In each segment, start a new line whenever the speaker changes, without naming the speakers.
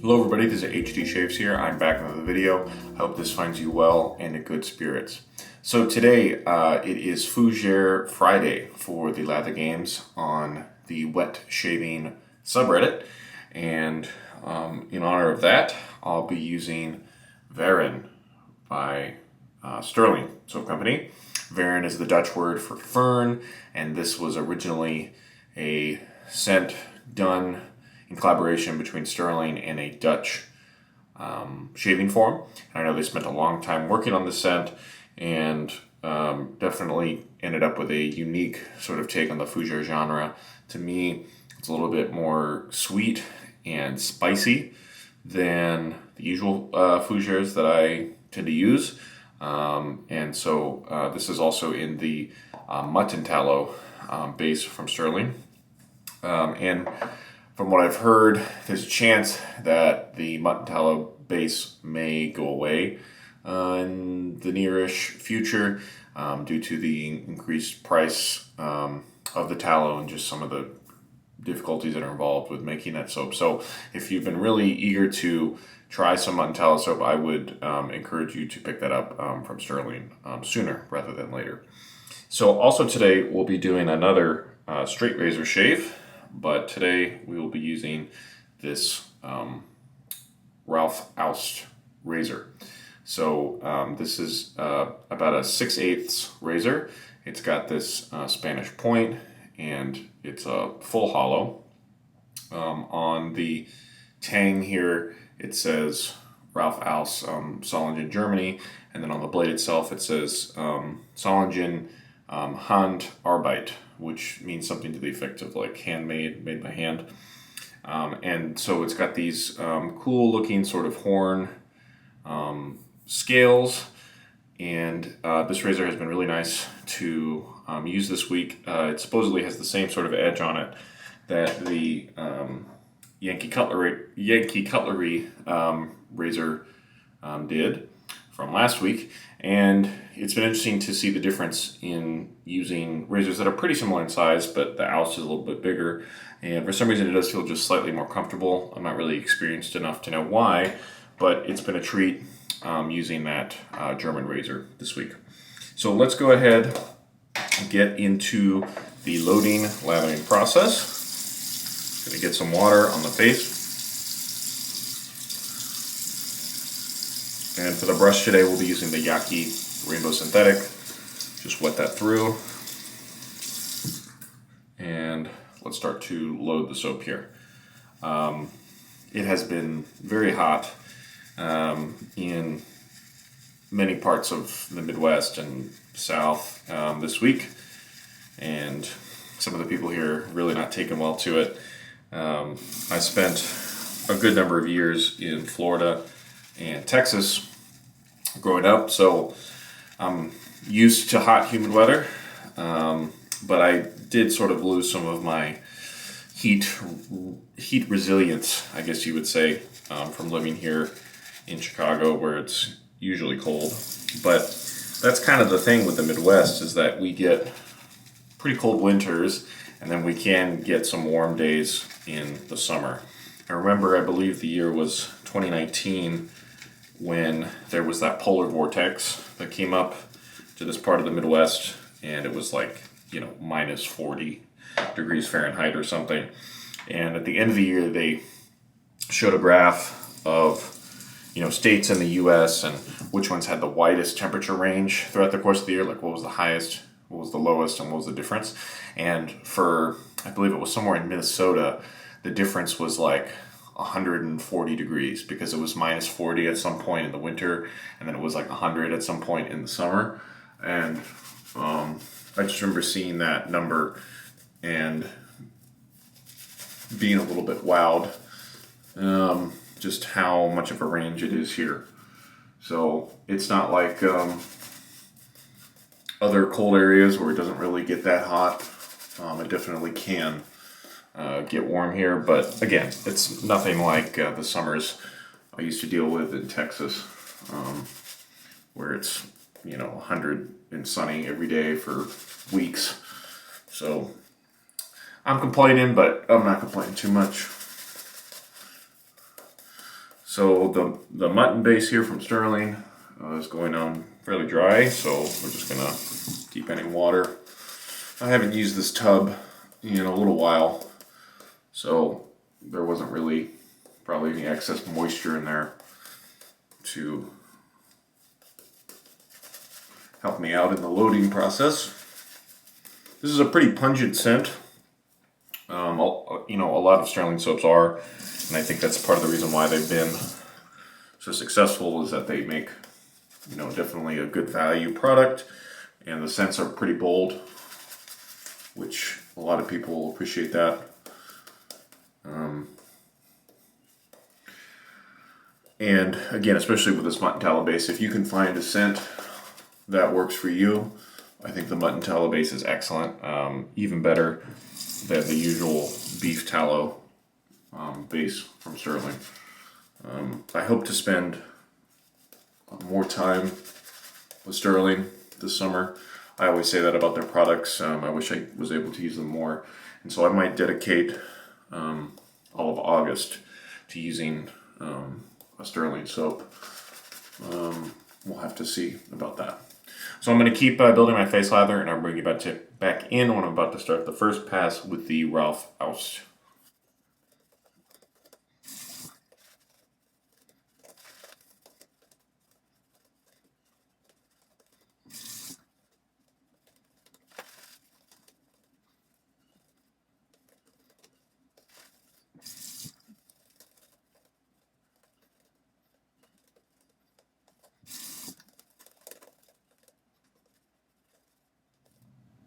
Hello everybody, this is HD Shaves here. I'm back with another video. I hope this finds you well and in good spirits. So today it is Fougère Friday for the Lather games on the wet shaving subreddit. And in honor of that, I'll be using Varen by Stirling Soap Company. Varen is the Dutch word for fern, and this was originally a scent done in collaboration between Stirling and a Dutch shaving forum. And I know they spent a long time working on this scent and definitely ended up with a unique sort of take on the Fougère genre. To me, it's a little bit more sweet and spicy than the usual Fougères that I tend to use. And so this is also in the mutton tallow base from Stirling. And from what I've heard, there's a chance that the mutton tallow base may go away in the nearish future due to the increased price of the tallow and just some of the difficulties that are involved with making that soap. So if you've been really eager to try some mutton tallow soap, I would encourage you to pick that up from Stirling sooner rather than later. So also today we'll be doing another straight razor shave. But today we will be using this Ralf Aust razor. So this is about a 6/8 razor. It's got this Spanish point and it's a full hollow. On the tang here it says Ralf Aust Solingen, Germany, and then on the blade itself it says Solingen Hand Arbeit, which means something to the effect of like handmade, made by hand. And so it's got these cool looking sort of horn scales, and this razor has been really nice to use this week. It supposedly has the same sort of edge on it that the Yaqi cutlery razor did from last week, and it's been interesting to see the difference in using razors that are pretty similar in size, but the Aust is a little bit bigger, and for some reason it does feel just slightly more comfortable. I'm not really experienced enough to know why, but it's been a treat using that German razor this week. So let's go ahead and get into the loading lathering process. Gonna get some water on the face. And for the brush today, we'll be using the Yaqi Rainbow Synthetic. Just wet that through. And let's start to load the soap here. It has been very hot in many parts of the Midwest and South this week. And some of the people here are really not taking well to it. I spent a good number of years in Florida and Texas growing up, so I'm used to hot, humid weather, but I did sort of lose some of my heat resilience, I guess you would say, from living here in Chicago where it's usually cold. But that's kind of the thing with the Midwest, is that we get pretty cold winters and then we can get some warm days in the summer. I remember, I believe the year was 2019, when there was that polar vortex that came up to this part of the Midwest, and it was like, minus 40 degrees Fahrenheit or something. And at the end of the year, they showed a graph of, states in the U.S. and which ones had the widest temperature range throughout the course of the year, like what was the highest, what was the lowest, and what was the difference. And for, I believe it was somewhere in Minnesota, the difference was like 140 degrees, because it was minus 40 at some point in the winter, and then it was like 100 at some point in the summer. And I just remember seeing that number and being a little bit wowed just how much of a range it is here. So it's not like other cold areas where it doesn't really get that hot. It definitely can get warm here, but again, it's nothing like the summers I used to deal with in Texas, where it's 100 and sunny every day for weeks. So I'm complaining, but I'm not complaining too much. So the mutton base here from Stirling is going on fairly dry, so we're just gonna keep adding water. I haven't used this tub in a little while, so there wasn't really probably any excess moisture in there to help me out in the loading process. This is a pretty pungent scent. A lot of Stirling soaps are, and I think that's part of the reason why they've been so successful, is that they make, definitely a good value product, and the scents are pretty bold, which a lot of people will appreciate that. And again, especially with this mutton tallow base, if you can find a scent that works for you, I think the mutton tallow base is excellent. Even better than the usual beef tallow base from Stirling. I hope to spend more time with Stirling this summer. I always say that about their products. I wish I was able to use them more. And so I might dedicate all of August to using a Stirling soap. We'll have to see about that. So I'm going to keep building my face lather, and I'll bring you back in when I'm about to start the first pass with the Ralf Aust.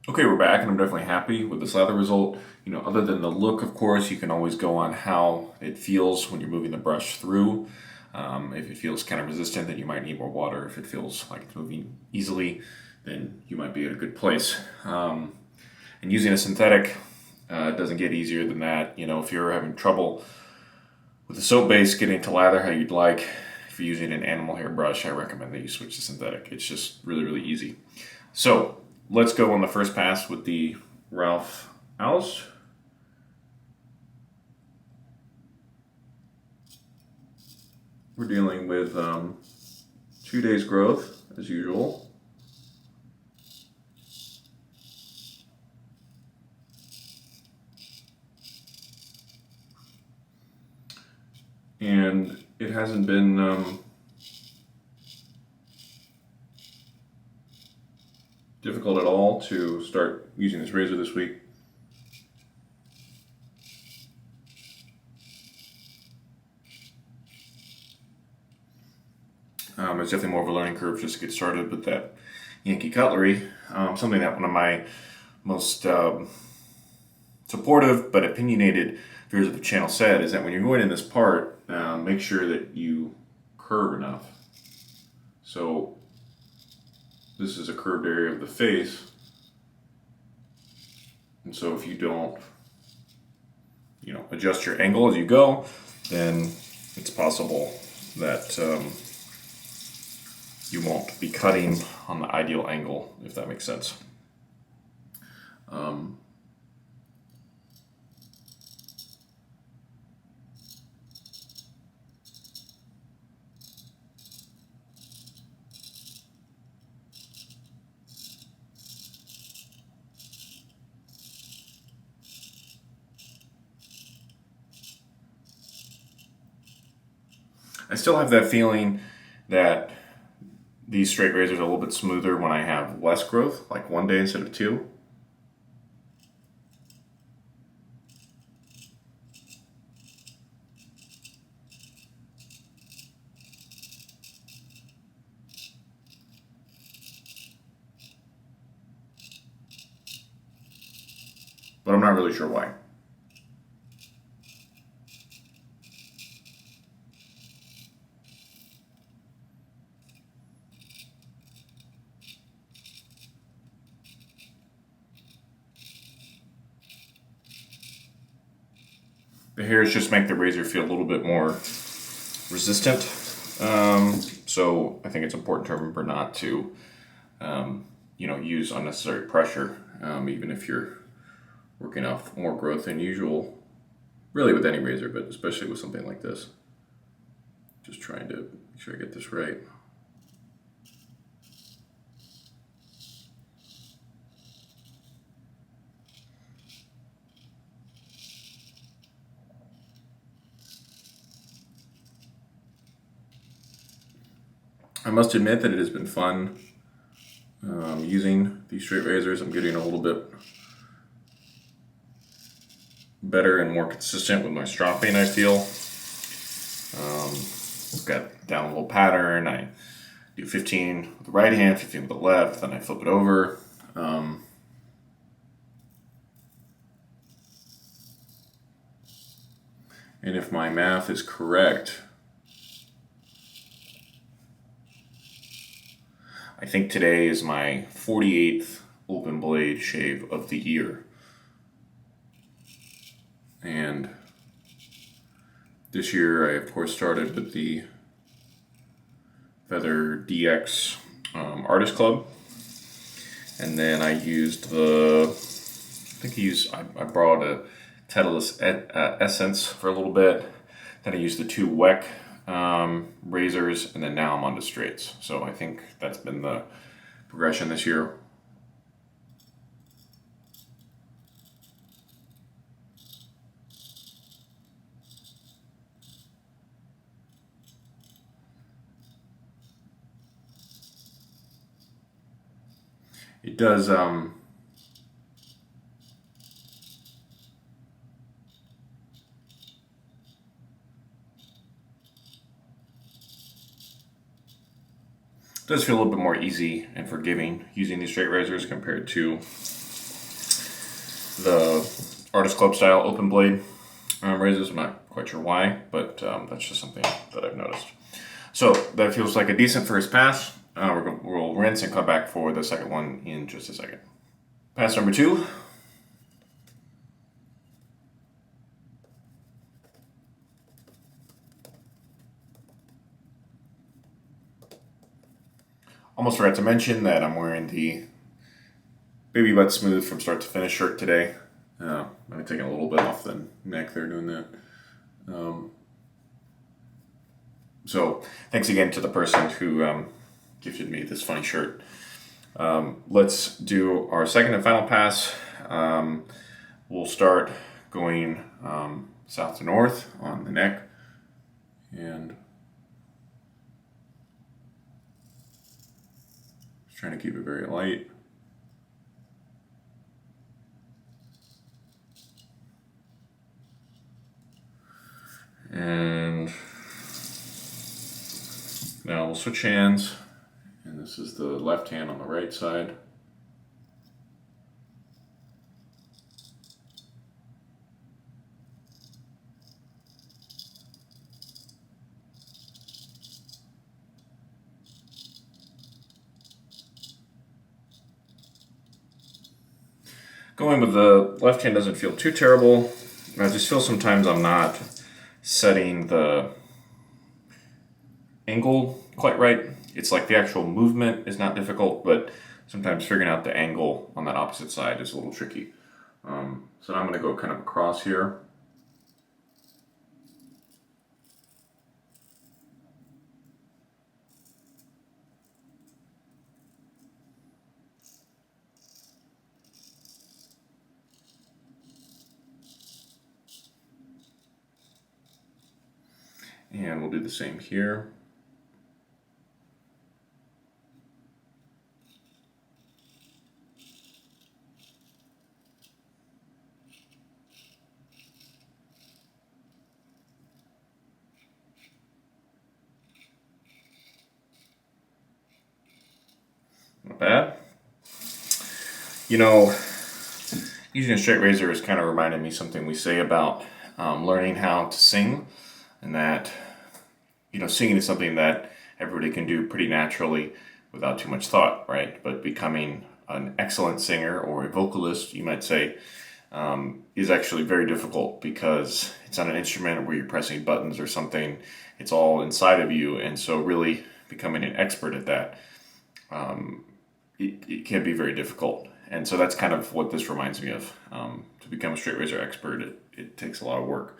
Okay, we're back, and I'm definitely happy with this lather result. Other than the look, of course, you can always go on how it feels when you're moving the brush through. If it feels kind of resistant, then you might need more water. If it feels like it's moving easily, then you might be at a good place. And using a synthetic doesn't get easier than that. If you're having trouble with the soap base getting to lather how you'd like, if you're using an animal hair brush, I recommend that you switch to synthetic. It's just really, really easy. So let's go on the first pass with the Ralf Aust. We're dealing with 2 days growth, as usual. And it hasn't been difficult at all to start using this razor this week. It's definitely more of a learning curve just to get started with that Yaqi cutlery. Something that one of my most supportive but opinionated viewers of the channel said is that when you're going in this part, make sure that you curve enough. So this is a curved area of the face, and so if you don't, adjust your angle as you go, then it's possible that you won't be cutting on the ideal angle, if that makes sense. I still have that feeling that these straight razors are a little bit smoother when I have less growth, like 1 day instead of 2. But I'm not really sure why. The hairs just make the razor feel a little bit more resistant. So I think it's important to remember not to, use unnecessary pressure, even if you're working off more growth than usual. Really with any razor, but especially with something like this. Just trying to make sure I get this right. I must admit that it has been fun using these straight razors. I'm getting a little bit better and more consistent with my stropping, I feel. Got down a little pattern. I do 15 with the right hand, 15 with the left, then I flip it over. And if my math is correct, I think today is my 48th open blade shave of the year. And this year I of course started with the Feather DX Artist Club. And then I used I borrowed a Titleist Essence for a little bit. Then I used the two WEC razors, and then now I'm on to straights. So I think that's been the progression this year. It does does feel a little bit more easy and forgiving using these straight razors compared to the Artist Club style open blade razors. I'm not quite sure why, but that's just something that I've noticed. So that feels like a decent first pass. We'll rinse and come back for the second one in just a second. Pass number 2. Almost forgot to mention that I'm wearing the Baby Butt Smooth from start to finish shirt today. I'm taking a little bit off the neck there doing that. So thanks again to the person who gifted me this funny shirt. Let's do our second and final pass. We'll start going south to north on the neck, and just trying to keep it very light. And now we'll switch hands, and this is the left hand on the right side. Going with the left hand doesn't feel too terrible. I just feel sometimes I'm not setting the angle quite right. It's like the actual movement is not difficult, but sometimes figuring out the angle on that opposite side is a little tricky. So now I'm going to go kind of across here. And we'll do the same here. Not bad. You know, using a straight razor has kind of reminded me something we say about learning how to sing, and that, you know, singing is something that everybody can do pretty naturally without too much thought, right? But becoming an excellent singer, or a vocalist, you might say, is actually very difficult, because it's on an instrument where you're pressing buttons or something. It's all inside of you, and so really becoming an expert at that, it can be very difficult. And so that's kind of what this reminds me of. To become a straight razor expert, it takes a lot of work.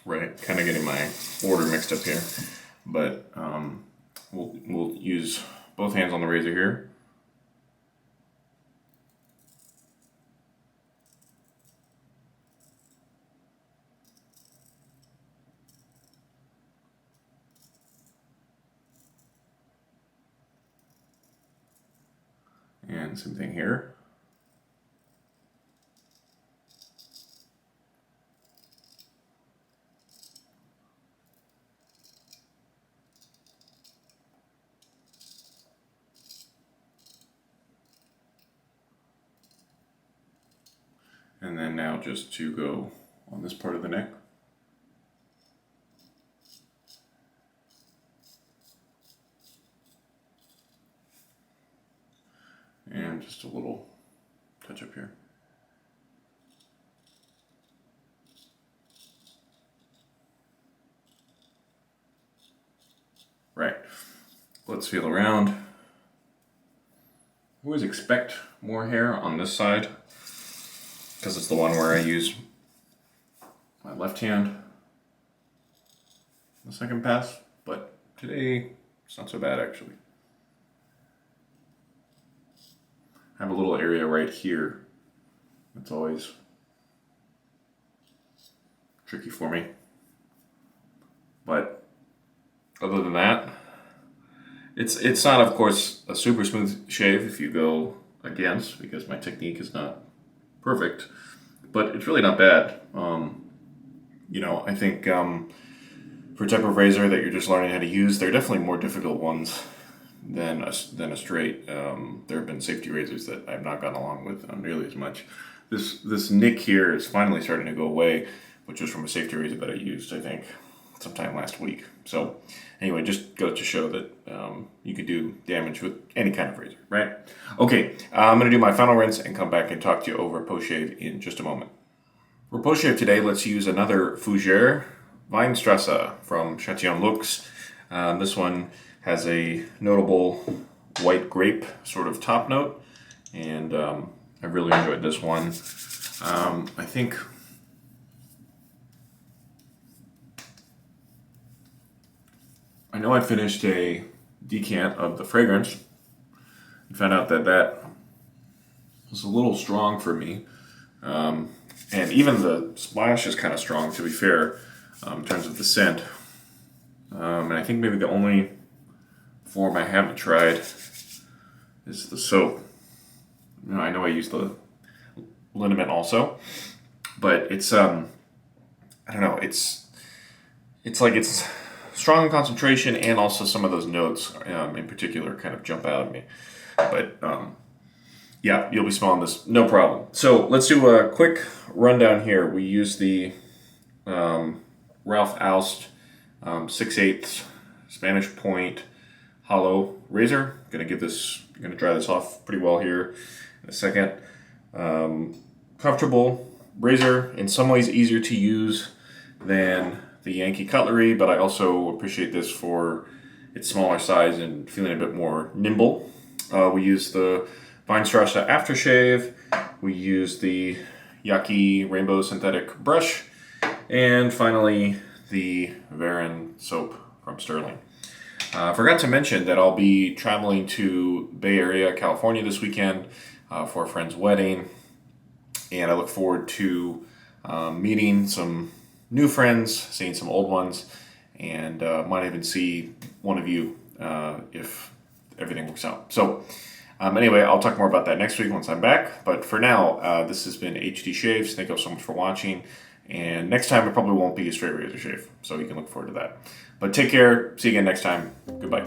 right? Kind of getting my order mixed up here, but we'll use both hands on the razor here. And same thing here. And then now just to go on this part of the neck. And just a little touch up here. Right, let's feel around. I always expect more hair on this side because it's the one where I use my left hand the second pass, but today it's not so bad actually. I have a little area right here that's always tricky for me, but other than that, it's not, of course, a super smooth shave if you go against, because my technique is not perfect, but it's really not bad. You know, I think for a type of razor that you're just learning how to use, there are definitely more difficult ones than a straight. There have been safety razors that I've not gotten along with nearly as much. This nick here is finally starting to go away, which was from a safety razor that I used, I think, sometime last week. So anyway, just goes to show that you could do damage with any kind of razor, right? Okay, I'm going to do my final rinse and come back and talk to you over PostShave in just a moment. For PostShave today, let's use another Fougère Weinstrasse from Chatillon Looks. This one has a notable white grape sort of top note, and I really enjoyed this one. I think I know I finished a decant of the fragrance and found out that that was a little strong for me. And even the splash is kind of strong, to be fair, in terms of the scent. And I think maybe the only form I haven't tried is the soap. You know, I know I use the liniment also, but it's I don't know, it's like it's strong in concentration, and also some of those notes in particular kind of jump out at me. But yeah, you'll be smelling this no problem. So let's do a quick rundown here. We use the Ralf Aust 6/8 Spanish point hollow razor. Gonna dry this off pretty well here in a second. Comfortable razor, in some ways easier to use than the Yaqi cutlery, but I also appreciate this for its smaller size and feeling a bit more nimble. We use the Weinstrasse Aftershave. We use the Yaqi Rainbow Synthetic Brush. And finally, the Varen soap from Stirling. I forgot to mention that I'll be traveling to Bay Area, California this weekend for a friend's wedding. And I look forward to meeting some new friends, seeing some old ones, and might even see one of you if everything works out. So anyway, I'll talk more about that next week once I'm back. But for now, this has been HD Shaves. Thank you all so much for watching. And next time, it probably won't be a straight razor shave, so you can look forward to that. But take care. See you again next time. Goodbye.